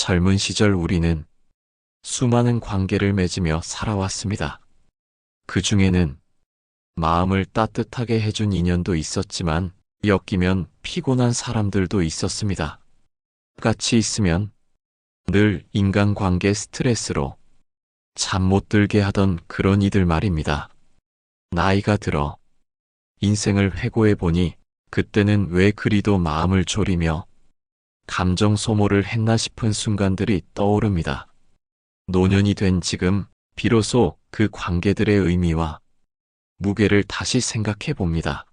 젊은 시절 우리는 수많은 관계를 맺으며 살아왔습니다. 그 중에는 마음을 따뜻하게 해준 인연도 있었지만 엮이면 피곤한 사람들도 있었습니다. 같이 있으면 늘 인간관계 스트레스로 잠 못 들게 하던 그런 이들 말입니다. 나이가 들어 인생을 회고해 보니 그때는 왜 그리도 마음을 졸이며 감정 소모를 했나 싶은 순간들이 떠오릅니다. 노년이 된 지금 비로소 그 관계들의 의미와 무게를 다시 생각해 봅니다.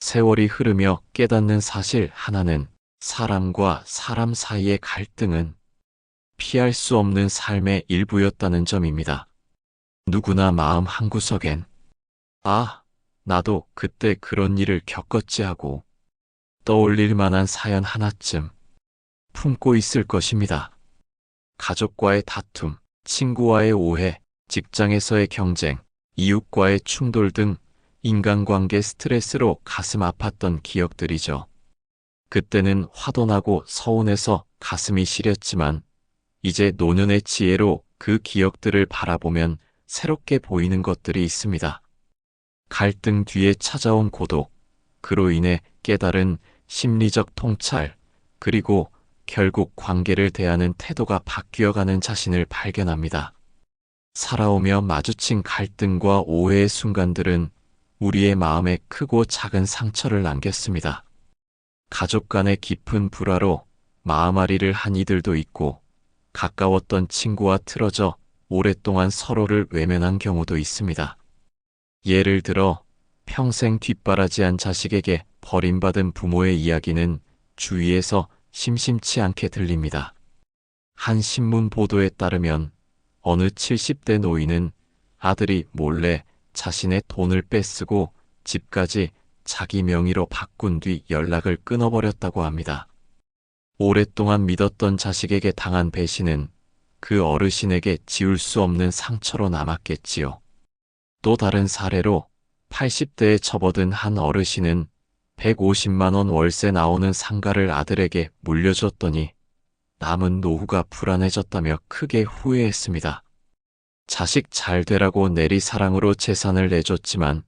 세월이 흐르며 깨닫는 사실 하나는 사람과 사람 사이의 갈등은 피할 수 없는 삶의 일부였다는 점입니다. 누구나 마음 한구석엔 아, 나도 그때 그런 일을 겪었지 하고 떠올릴 만한 사연 하나쯤 품고 있을 것입니다. 가족과의 다툼, 친구와의 오해, 직장에서의 경쟁, 이웃과의 충돌 등 인간관계 스트레스로 가슴 아팠던 기억들이죠. 그때는 화도 나고 서운해서 가슴이 시렸지만 이제 노년의 지혜로 그 기억들을 바라보면 새롭게 보이는 것들이 있습니다. 갈등 뒤에 찾아온 고독, 그로 인해 깨달은 심리적 통찰, 그리고 결국 관계를 대하는 태도가 바뀌어가는 자신을 발견합니다. 살아오며 마주친 갈등과 오해의 순간들은 우리의 마음에 크고 작은 상처를 남겼습니다. 가족 간의 깊은 불화로 마음앓이를 한 이들도 있고 가까웠던 친구와 틀어져 오랫동안 서로를 외면한 경우도 있습니다. 예를 들어 평생 뒷바라지한 자식에게 버림받은 부모의 이야기는 주위에서 심심치 않게 들립니다. 한 신문 보도에 따르면 어느 70대 노인은 아들이 몰래 자신의 돈을 뺏쓰고 집까지 자기 명의로 바꾼 뒤 연락을 끊어버렸다고 합니다. 오랫동안 믿었던 자식에게 당한 배신은 그 어르신에게 지울 수 없는 상처로 남았겠지요. 또 다른 사례로 80대에 접어든 한 어르신은 150만 원 월세 나오는 상가를 아들에게 물려줬더니 남은 노후가 불안해졌다며 크게 후회했습니다. 자식 잘 되라고 내리사랑으로 재산을 내줬지만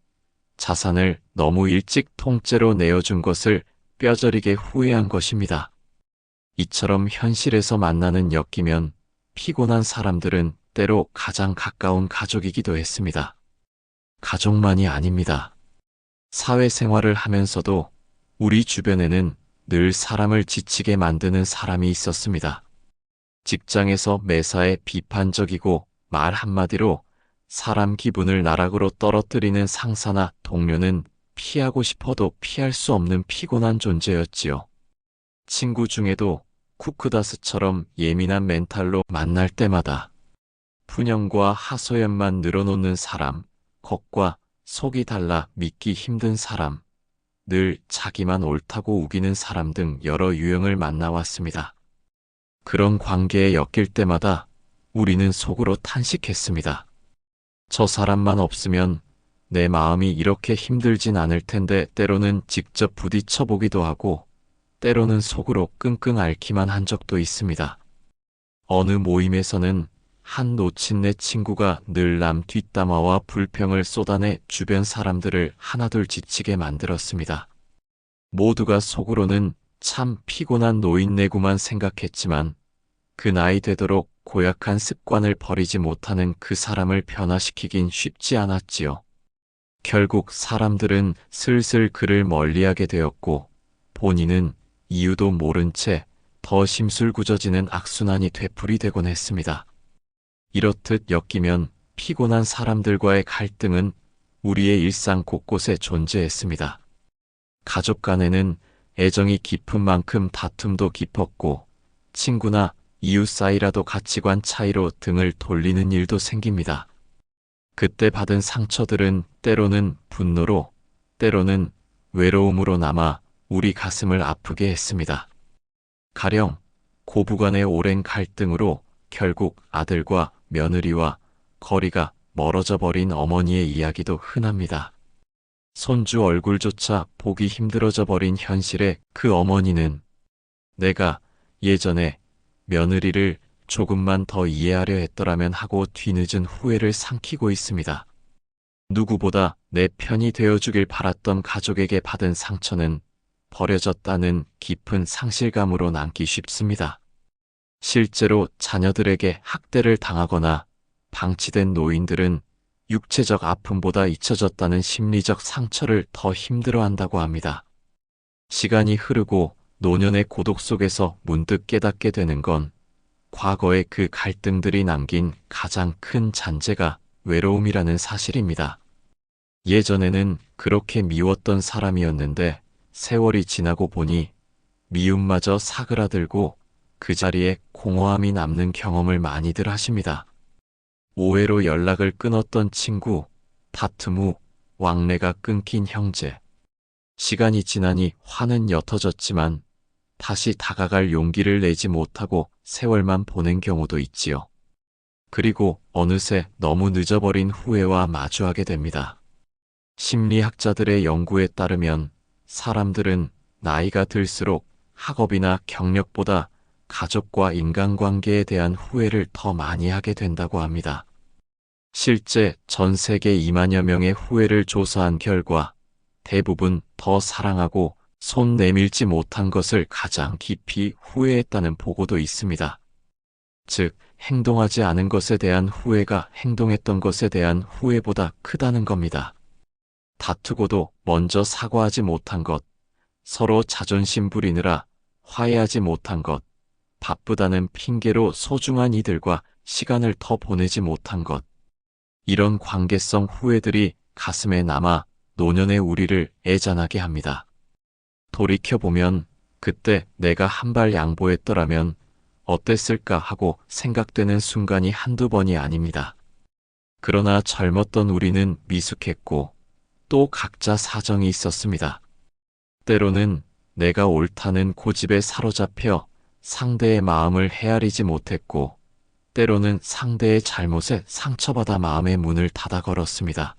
자산을 너무 일찍 통째로 내어준 것을 뼈저리게 후회한 것입니다. 이처럼 현실에서 만나는 엮이면 피곤한 사람들은 때로 가장 가까운 가족이기도 했습니다. 가족만이 아닙니다. 사회생활을 하면서도 우리 주변에는 늘 사람을 지치게 만드는 사람이 있었습니다. 직장에서 매사에 비판적이고 말 한마디로 사람 기분을 나락으로 떨어뜨리는 상사나 동료는 피하고 싶어도 피할 수 없는 피곤한 존재였지요. 친구 중에도 쿠크다스처럼 예민한 멘탈로 만날 때마다 푸념과 하소연만 늘어놓는 사람, 겉과 속이 달라 믿기 힘든 사람, 늘 자기만 옳다고 우기는 사람 등 여러 유형을 만나왔습니다. 그런 관계에 엮일 때마다 우리는 속으로 탄식했습니다. 저 사람만 없으면 내 마음이 이렇게 힘들진 않을 텐데 때로는 직접 부딪혀 보기도 하고 때로는 속으로 끙끙 앓기만 한 적도 있습니다. 어느 모임에서는 한 노친네 친구가 늘 남 뒷담화와 불평을 쏟아내 주변 사람들을 하나둘 지치게 만들었습니다. 모두가 속으로는 참 피곤한 노인네구만 생각했지만 그 나이 되도록 고약한 습관을 버리지 못하는 그 사람을 변화시키긴 쉽지 않았지요. 결국 사람들은 슬슬 그를 멀리하게 되었고 본인은 이유도 모른 채 더 심술궂어지는 악순환이 되풀이되곤 했습니다. 이렇듯 엮이면 피곤한 사람들과의 갈등은 우리의 일상 곳곳에 존재했습니다. 가족 간에는 애정이 깊은 만큼 다툼도 깊었고 친구나 이웃 사이라도 가치관 차이로 등을 돌리는 일도 생깁니다. 그때 받은 상처들은 때로는 분노로, 때로는 외로움으로 남아 우리 가슴을 아프게 했습니다. 가령 고부간의 오랜 갈등으로 결국 아들과 며느리와 거리가 멀어져 버린 어머니의 이야기도 흔합니다. 손주 얼굴조차 보기 힘들어져 버린 현실에 그 어머니는 내가 예전에 며느리를 조금만 더 이해하려 했더라면 하고 뒤늦은 후회를 삼키고 있습니다. 누구보다 내 편이 되어주길 바랐던 가족에게 받은 상처는 버려졌다는 깊은 상실감으로 남기 쉽습니다. 실제로 자녀들에게 학대를 당하거나 방치된 노인들은 육체적 아픔보다 잊혀졌다는 심리적 상처를 더 힘들어한다고 합니다. 시간이 흐르고 노년의 고독 속에서 문득 깨닫게 되는 건 과거의 그 갈등들이 남긴 가장 큰 잔재가 외로움이라는 사실입니다. 예전에는 그렇게 미웠던 사람이었는데 세월이 지나고 보니 미움마저 사그라들고 그 자리에 공허함이 남는 경험을 많이들 하십니다. 오해로 연락을 끊었던 친구, 다툼 후 왕래가 끊긴 형제. 시간이 지나니 화는 옅어졌지만 다시 다가갈 용기를 내지 못하고 세월만 보낸 경우도 있지요. 그리고 어느새 너무 늦어버린 후회와 마주하게 됩니다. 심리학자들의 연구에 따르면 사람들은 나이가 들수록 학업이나 경력보다 가족과 인간관계에 대한 후회를 더 많이 하게 된다고 합니다. 실제 전 세계 2만여 명의 후회를 조사한 결과 대부분 더 사랑하고 손 내밀지 못한 것을 가장 깊이 후회했다는 보고도 있습니다. 즉, 행동하지 않은 것에 대한 후회가 행동했던 것에 대한 후회보다 크다는 겁니다. 다투고도 먼저 사과하지 못한 것, 서로 자존심 부리느라 화해하지 못한 것, 바쁘다는 핑계로 소중한 이들과 시간을 더 보내지 못한 것. 이런 관계성 후회들이 가슴에 남아 노년의 우리를 애잔하게 합니다. 돌이켜보면 그때 내가 한 발 양보했더라면 어땠을까 하고 생각되는 순간이 한두 번이 아닙니다. 그러나 젊었던 우리는 미숙했고 또 각자 사정이 있었습니다. 때로는 내가 옳다는 고집에 사로잡혀 상대의 마음을 헤아리지 못했고 때로는 상대의 잘못에 상처받아 마음의 문을 닫아 걸었습니다.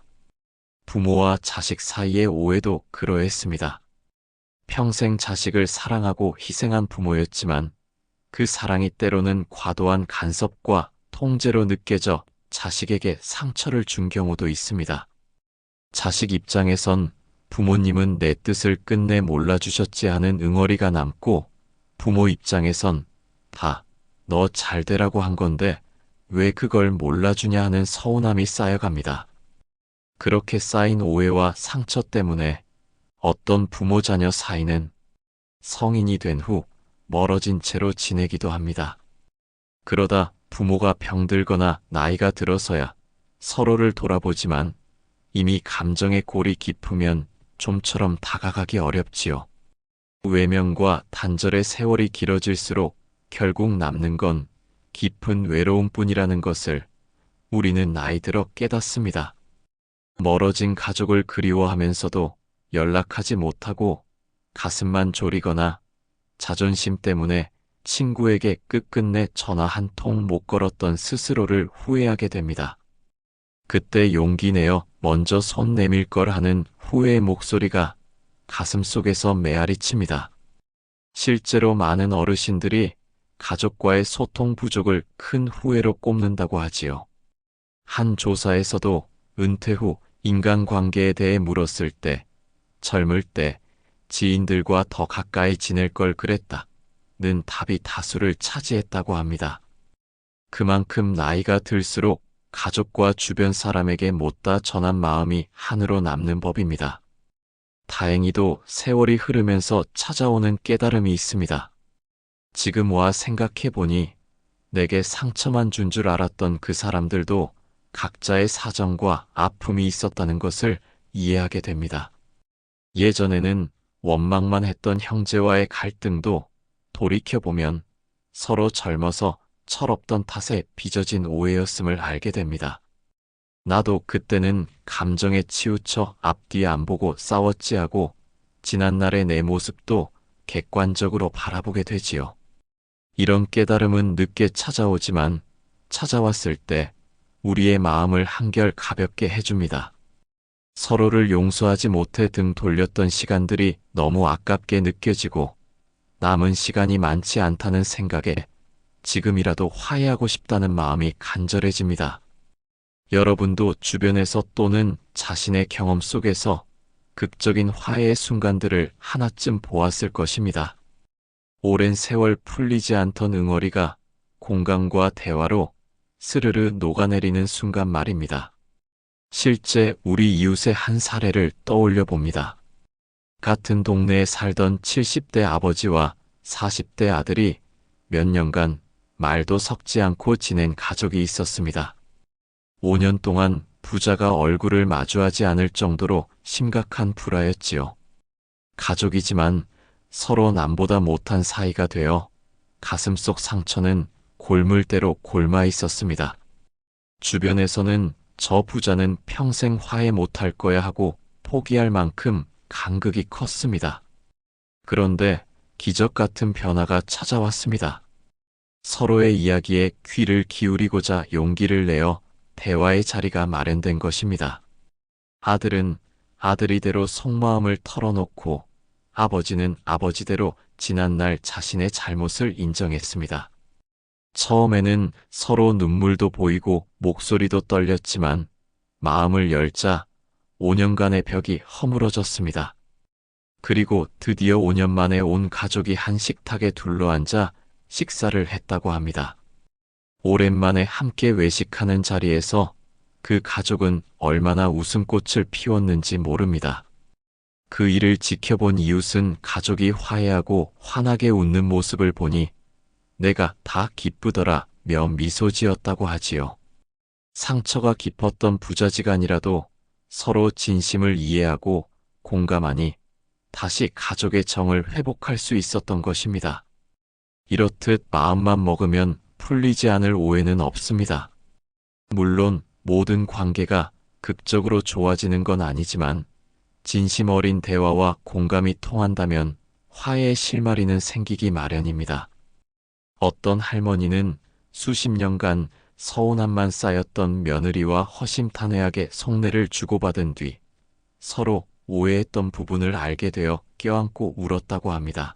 부모와 자식 사이의 오해도 그러했습니다. 평생 자식을 사랑하고 희생한 부모였지만 그 사랑이 때로는 과도한 간섭과 통제로 느껴져 자식에게 상처를 준 경우도 있습니다. 자식 입장에선 부모님은 내 뜻을 끝내 몰라주셨지 하는 응어리가 남고 부모 입장에선 다 너 잘 되라고 한 건데 왜 그걸 몰라주냐 하는 서운함이 쌓여갑니다. 그렇게 쌓인 오해와 상처 때문에 어떤 부모 자녀 사이는 성인이 된 후 멀어진 채로 지내기도 합니다. 그러다 부모가 병들거나 나이가 들어서야 서로를 돌아보지만 이미 감정의 골이 깊으면 좀처럼 다가가기 어렵지요. 외면과 단절의 세월이 길어질수록 결국 남는 건 깊은 외로움뿐이라는 것을 우리는 나이 들어 깨닫습니다. 멀어진 가족을 그리워하면서도 연락하지 못하고 가슴만 졸이거나 자존심 때문에 친구에게 끝끝내 전화 한 통 못 걸었던 스스로를 후회하게 됩니다. 그때 용기 내어 먼저 손 내밀 걸 하는 후회의 목소리가 가슴 속에서 메아리칩니다. 실제로 많은 어르신들이 가족과의 소통 부족을 큰 후회로 꼽는다고 하지요. 한 조사에서도 은퇴 후 인간관계에 대해 물었을 때 젊을 때 지인들과 더 가까이 지낼 걸 그랬다는 답이 다수를 차지했다고 합니다. 그만큼 나이가 들수록 가족과 주변 사람에게 못다 전한 마음이 한으로 남는 법입니다. 다행히도 세월이 흐르면서 찾아오는 깨달음이 있습니다. 지금 와 생각해보니 내게 상처만 준 줄 알았던 그 사람들도 각자의 사정과 아픔이 있었다는 것을 이해하게 됩니다. 예전에는 원망만 했던 형제와의 갈등도 돌이켜보면 서로 젊어서 철없던 탓에 빚어진 오해였음을 알게 됩니다. 나도 그때는 감정에 치우쳐 앞뒤 안 보고 싸웠지 하고 지난날의 내 모습도 객관적으로 바라보게 되지요. 이런 깨달음은 늦게 찾아오지만 찾아왔을 때 우리의 마음을 한결 가볍게 해줍니다. 서로를 용서하지 못해 등 돌렸던 시간들이 너무 아깝게 느껴지고 남은 시간이 많지 않다는 생각에 지금이라도 화해하고 싶다는 마음이 간절해집니다. 여러분도 주변에서 또는 자신의 경험 속에서 극적인 화해의 순간들을 하나쯤 보았을 것입니다. 오랜 세월 풀리지 않던 응어리가 공감과 대화로 스르르 녹아내리는 순간 말입니다. 실제 우리 이웃의 한 사례를 떠올려 봅니다. 같은 동네에 살던 70대 아버지와 40대 아들이 몇 년간 말도 섞지 않고 지낸 가족이 있었습니다. 5년 동안 부자가 얼굴을 마주하지 않을 정도로 심각한 불화였지요. 가족이지만 서로 남보다 못한 사이가 되어 가슴속 상처는 골물대로 골마 있었습니다. 주변에서는 저 부자는 평생 화해 못할 거야 하고 포기할 만큼 간극이 컸습니다. 그런데 기적 같은 변화가 찾아왔습니다. 서로의 이야기에 귀를 기울이고자 용기를 내어 대화의 자리가 마련된 것입니다. 아들은 아들이대로 속마음을 털어놓고 아버지는 아버지대로 지난날 자신의 잘못을 인정했습니다. 처음에는 서로 눈물도 보이고 목소리도 떨렸지만 마음을 열자 5년간의 벽이 허물어졌습니다. 그리고 드디어 5년 만에 온 가족이 한 식탁에 둘러앉아 식사를 했다고 합니다. 오랜만에 함께 외식하는 자리에서 그 가족은 얼마나 웃음꽃을 피웠는지 모릅니다. 그 일을 지켜본 이웃은 가족이 화해하고 환하게 웃는 모습을 보니 내가 다 기쁘더라 며 미소 지었다고 하지요. 상처가 깊었던 부자지간이라도 서로 진심을 이해하고 공감하니 다시 가족의 정을 회복할 수 있었던 것입니다. 이렇듯 마음만 먹으면 풀리지 않을 오해는 없습니다. 물론 모든 관계가 극적으로 좋아지는 건 아니지만 진심 어린 대화와 공감이 통한다면 화해의 실마리는 생기기 마련입니다. 어떤 할머니는 수십 년간 서운함만 쌓였던 며느리와 허심탄회하게 속내를 주고받은 뒤 서로 오해했던 부분을 알게 되어 껴안고 울었다고 합니다.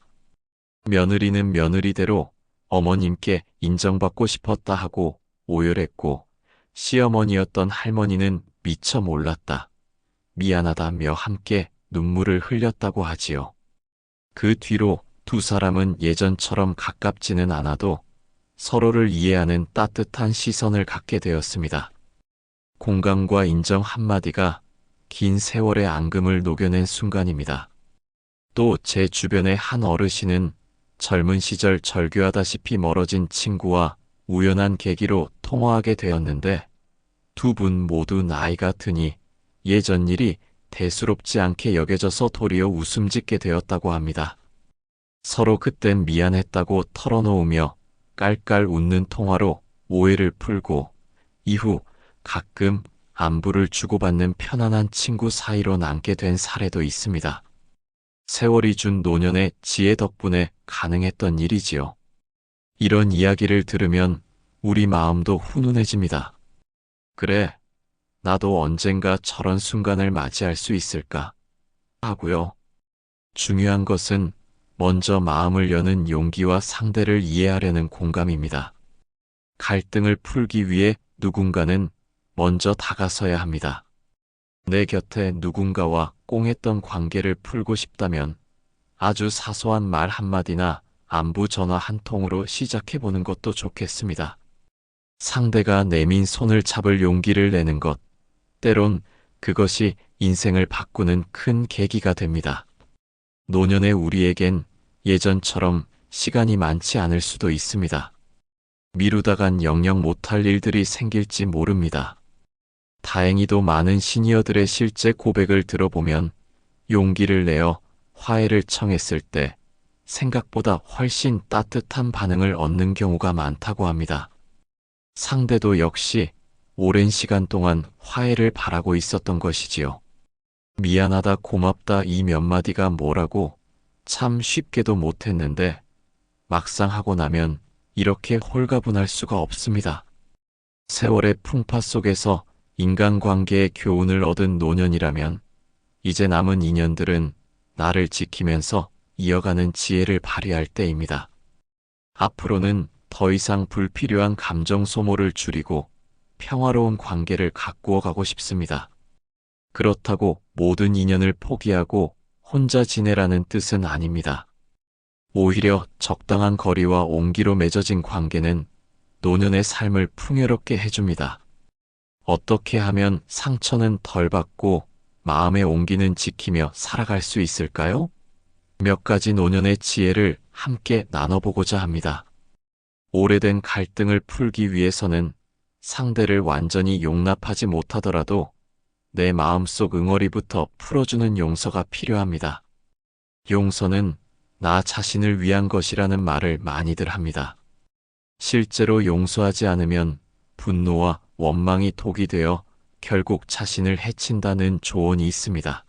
며느리는 며느리대로 어머님께 인정받고 싶었다 하고 오열했고 시어머니였던 할머니는 미처 몰랐다, 미안하다며 함께 눈물을 흘렸다고 하지요. 그 뒤로 두 사람은 예전처럼 가깝지는 않아도 서로를 이해하는 따뜻한 시선을 갖게 되었습니다. 공감과 인정 한마디가 긴 세월의 앙금을 녹여낸 순간입니다. 또 제 주변의 한 어르신은 젊은 시절 절교하다시피 멀어진 친구와 우연한 계기로 통화하게 되었는데 두 분 모두 나이가 드니 예전 일이 대수롭지 않게 여겨져서 도리어 웃음 짓게 되었다고 합니다. 서로 그땐 미안했다고 털어놓으며 깔깔 웃는 통화로 오해를 풀고 이후 가끔 안부를 주고받는 편안한 친구 사이로 남게 된 사례도 있습니다. 세월이 준 노년의 지혜 덕분에 가능했던 일이지요. 이런 이야기를 들으면 우리 마음도 훈훈해집니다. 그래, 나도 언젠가 저런 순간을 맞이할 수 있을까 하고요. 중요한 것은 먼저 마음을 여는 용기와 상대를 이해하려는 공감입니다. 갈등을 풀기 위해 누군가는 먼저 다가서야 합니다. 내 곁에 누군가와 꽁했던 관계를 풀고 싶다면 아주 사소한 말 한마디나 안부 전화 한 통으로 시작해보는 것도 좋겠습니다. 상대가 내민 손을 잡을 용기를 내는 것, 때론 그것이 인생을 바꾸는 큰 계기가 됩니다. 노년의 우리에겐 예전처럼 시간이 많지 않을 수도 있습니다. 미루다간 영영 못할 일들이 생길지 모릅니다. 다행히도 많은 시니어들의 실제 고백을 들어보면 용기를 내어 화해를 청했을 때 생각보다 훨씬 따뜻한 반응을 얻는 경우가 많다고 합니다. 상대도 역시 오랜 시간 동안 화해를 바라고 있었던 것이지요. 미안하다, 고맙다 이 몇 마디가 뭐라고 참 쉽게도 못했는데 막상 하고 나면 이렇게 홀가분할 수가 없습니다. 세월의 풍파 속에서 인간관계의 교훈을 얻은 노년이라면 이제 남은 인연들은 나를 지키면서 이어가는 지혜를 발휘할 때입니다. 앞으로는 더 이상 불필요한 감정 소모를 줄이고 평화로운 관계를 가꾸어 가고 싶습니다. 그렇다고 모든 인연을 포기하고 혼자 지내라는 뜻은 아닙니다. 오히려 적당한 거리와 온기로 맺어진 관계는 노년의 삶을 풍요롭게 해줍니다. 어떻게 하면 상처는 덜 받고 마음의 온기는 지키며 살아갈 수 있을까요? 몇 가지 노년의 지혜를 함께 나눠보고자 합니다. 오래된 갈등을 풀기 위해서는 상대를 완전히 용납하지 못하더라도 내 마음속 응어리부터 풀어주는 용서가 필요합니다. 용서는 나 자신을 위한 것이라는 말을 많이들 합니다. 실제로 용서하지 않으면 분노와 원망이 독이 되어 결국 자신을 해친다는 조언이 있습니다.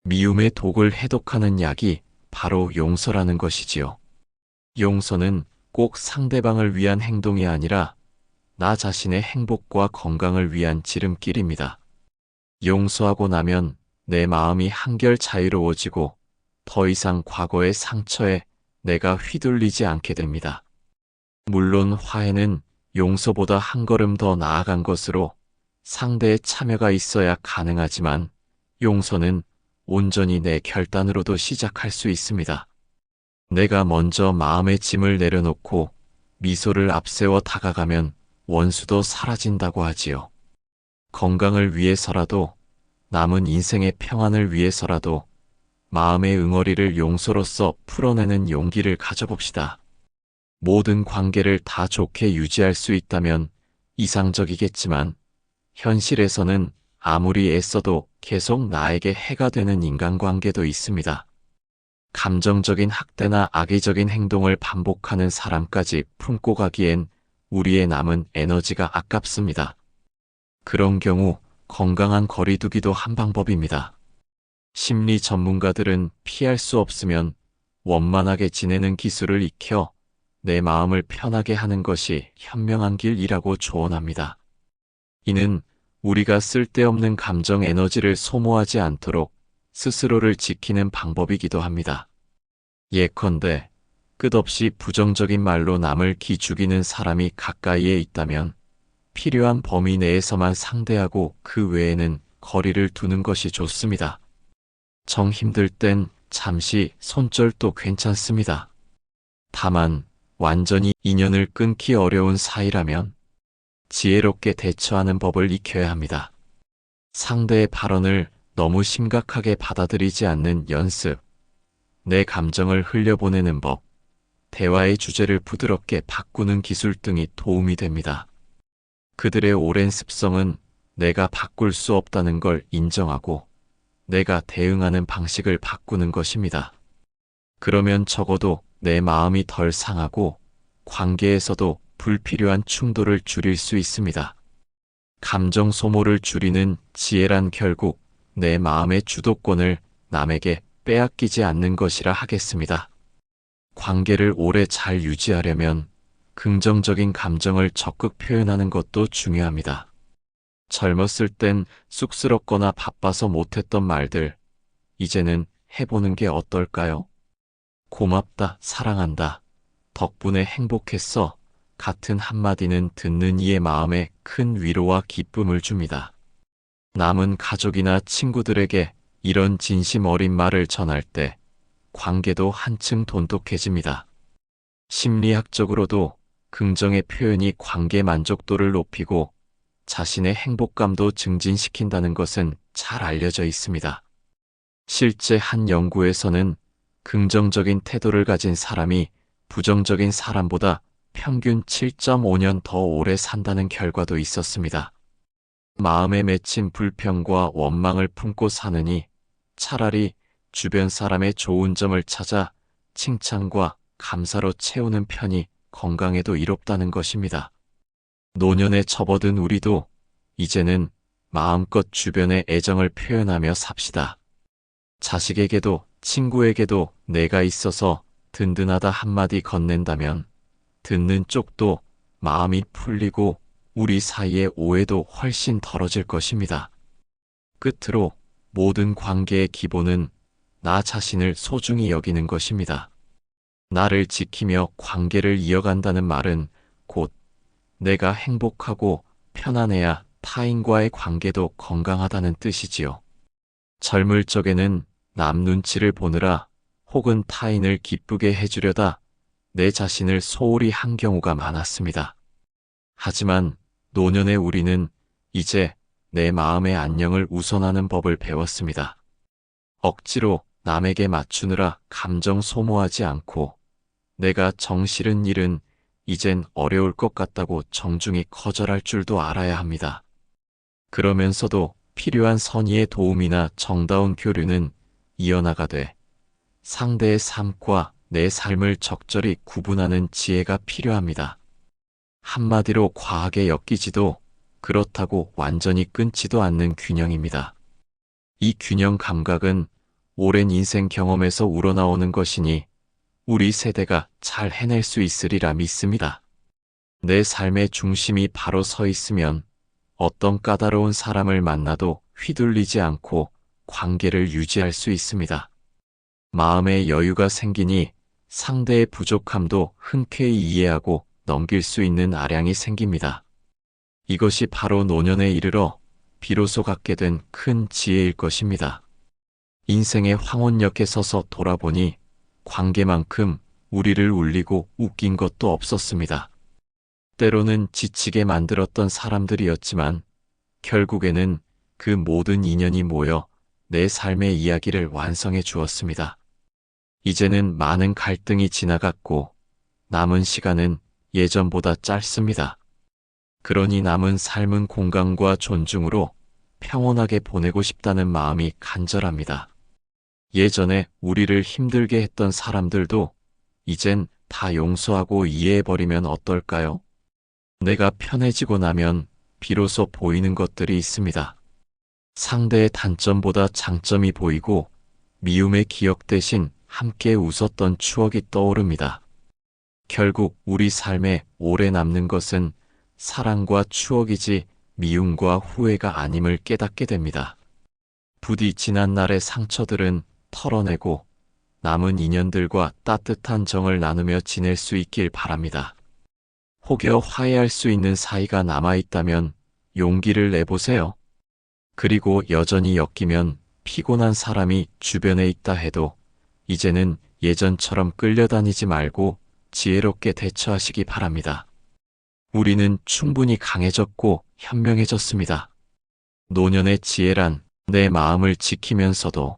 미움의 독을 해독하는 약이 바로 용서라는 것이지요. 용서는 꼭 상대방을 위한 행동이 아니라 나 자신의 행복과 건강을 위한 지름길입니다. 용서하고 나면 내 마음이 한결 자유로워지고 더 이상 과거의 상처에 내가 휘둘리지 않게 됩니다. 물론 화해는 용서보다 한 걸음 더 나아간 것으로 상대의 참여가 있어야 가능하지만 용서는 온전히 내 결단으로도 시작할 수 있습니다. 내가 먼저 마음의 짐을 내려놓고 미소를 앞세워 다가가면 원수도 사라진다고 하지요. 건강을 위해서라도 남은 인생의 평안을 위해서라도 마음의 응어리를 용서로써 풀어내는 용기를 가져봅시다. 모든 관계를 다 좋게 유지할 수 있다면 이상적이겠지만 현실에서는 아무리 애써도 계속 나에게 해가 되는 인간관계도 있습니다. 감정적인 학대나 악의적인 행동을 반복하는 사람까지 품고 가기엔 우리의 남은 에너지가 아깝습니다. 그런 경우 건강한 거리두기도 한 방법입니다. 심리 전문가들은 피할 수 없으면 원만하게 지내는 기술을 익혀 내 마음을 편하게 하는 것이 현명한 길이라고 조언합니다. 이는 우리가 쓸데없는 감정 에너지를 소모하지 않도록 스스로를 지키는 방법이기도 합니다. 예컨대 끝없이 부정적인 말로 남을 기죽이는 사람이 가까이에 있다면 필요한 범위 내에서만 상대하고 그 외에는 거리를 두는 것이 좋습니다. 정 힘들 땐 잠시 손절도 괜찮습니다. 다만 완전히 인연을 끊기 어려운 사이라면 지혜롭게 대처하는 법을 익혀야 합니다. 상대의 발언을 너무 심각하게 받아들이지 않는 연습, 내 감정을 흘려보내는 법, 대화의 주제를 부드럽게 바꾸는 기술 등이 도움이 됩니다. 그들의 오랜 습성은 내가 바꿀 수 없다는 걸 인정하고 내가 대응하는 방식을 바꾸는 것입니다. 그러면 적어도 내 마음이 덜 상하고 관계에서도 불필요한 충돌을 줄일 수 있습니다. 감정 소모를 줄이는 지혜란 결국 내 마음의 주도권을 남에게 빼앗기지 않는 것이라 하겠습니다. 관계를 오래 잘 유지하려면 긍정적인 감정을 적극 표현하는 것도 중요합니다. 젊었을 땐 쑥스럽거나 바빠서 못했던 말들, 이제는 해보는 게 어떨까요? 고맙다, 사랑한다, 덕분에 행복했어 같은 한마디는 듣는 이의 마음에 큰 위로와 기쁨을 줍니다. 남은 가족이나 친구들에게 이런 진심 어린 말을 전할 때 관계도 한층 돈독해집니다. 심리학적으로도 긍정의 표현이 관계 만족도를 높이고 자신의 행복감도 증진시킨다는 것은 잘 알려져 있습니다. 실제 한 연구에서는 긍정적인 태도를 가진 사람이 부정적인 사람보다 평균 7.5년 더 오래 산다는 결과도 있었습니다. 마음에 맺힌 불평과 원망을 품고 사느니 차라리 주변 사람의 좋은 점을 찾아 칭찬과 감사로 채우는 편이 건강에도 이롭다는 것입니다. 노년에 접어든 우리도 이제는 마음껏 주변에 애정을 표현하며 삽시다. 자식에게도 친구에게도 내가 있어서 든든하다 한마디 건넨다면 듣는 쪽도 마음이 풀리고 우리 사이의 오해도 훨씬 덜어질 것입니다. 끝으로 모든 관계의 기본은 나 자신을 소중히 여기는 것입니다. 나를 지키며 관계를 이어간다는 말은 곧 내가 행복하고 편안해야 타인과의 관계도 건강하다는 뜻이지요. 젊을 적에는 남 눈치를 보느라 혹은 타인을 기쁘게 해주려다 내 자신을 소홀히 한 경우가 많았습니다. 하지만 노년의 우리는 이제 내 마음의 안녕을 우선하는 법을 배웠습니다. 억지로 남에게 맞추느라 감정 소모하지 않고 내가 정실은 일은 이젠 어려울 것 같다고 정중히 거절할 줄도 알아야 합니다. 그러면서도 필요한 선의의 도움이나 정다운 교류는 이어나가되 상대의 삶과 내 삶을 적절히 구분하는 지혜가 필요합니다. 한마디로 과하게 엮이지도 그렇다고 완전히 끊지도 않는 균형입니다. 이 균형 감각은 오랜 인생 경험에서 우러나오는 것이니 우리 세대가 잘 해낼 수 있으리라 믿습니다. 내 삶의 중심이 바로 서 있으면 어떤 까다로운 사람을 만나도 휘둘리지 않고 관계를 유지할 수 있습니다. 마음의 여유가 생기니 상대의 부족함도 흔쾌히 이해하고 넘길 수 있는 아량이 생깁니다. 이것이 바로 노년에 이르러 비로소 갖게 된 큰 지혜일 것입니다. 인생의 황혼역에 서서 돌아보니 관계만큼 우리를 울리고 웃긴 것도 없었습니다. 때로는 지치게 만들었던 사람들이었지만 결국에는 그 모든 인연이 모여 내 삶의 이야기를 완성해 주었습니다. 이제는 많은 갈등이 지나갔고 남은 시간은 예전보다 짧습니다. 그러니 남은 삶은 공감과 존중으로 평온하게 보내고 싶다는 마음이 간절합니다. 예전에 우리를 힘들게 했던 사람들도 이젠 다 용서하고 이해해버리면 어떨까요? 내가 편해지고 나면 비로소 보이는 것들이 있습니다. 상대의 단점보다 장점이 보이고 미움의 기억 대신 함께 웃었던 추억이 떠오릅니다. 결국 우리 삶에 오래 남는 것은 사랑과 추억이지 미움과 후회가 아님을 깨닫게 됩니다. 부디 지난 날의 상처들은 털어내고 남은 인연들과 따뜻한 정을 나누며 지낼 수 있길 바랍니다. 혹여 화해할 수 있는 사이가 남아있다면 용기를 내보세요. 그리고 여전히 엮이면 피곤한 사람이 주변에 있다 해도 이제는 예전처럼 끌려다니지 말고 지혜롭게 대처하시기 바랍니다. 우리는 충분히 강해졌고 현명해졌습니다. 노년의 지혜란 내 마음을 지키면서도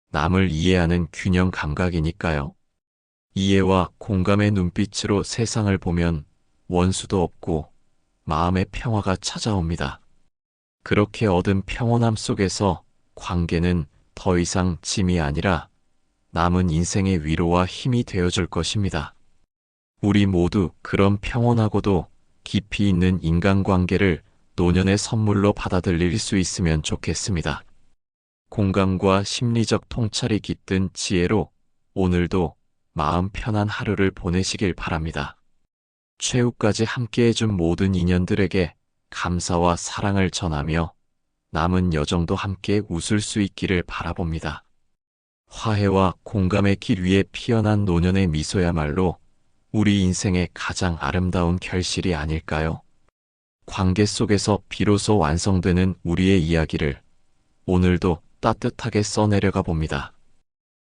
남을 이해하는 균형 감각이니까요. 이해와 공감의 눈빛으로 세상을 보면 원수도 없고 마음의 평화가 찾아옵니다. 그렇게 얻은 평온함 속에서 관계는 더 이상 짐이 아니라 남은 인생의 위로와 힘이 되어줄 것입니다. 우리 모두 그런 평온하고도 깊이 있는 인간관계를 노년의 선물로 받아들일 수 있으면 좋겠습니다. 공감과 심리적 통찰이 깃든 지혜로 오늘도 마음 편한 하루를 보내시길 바랍니다. 최후까지 함께해준 모든 인연들에게 감사와 사랑을 전하며 남은 여정도 함께 웃을 수 있기를 바라봅니다. 화해와 공감의 길 위에 피어난 노년의 미소야말로 우리 인생의 가장 아름다운 결실이 아닐까요? 관계 속에서 비로소 완성되는 우리의 이야기를 오늘도 따뜻하게 써내려가 봅니다.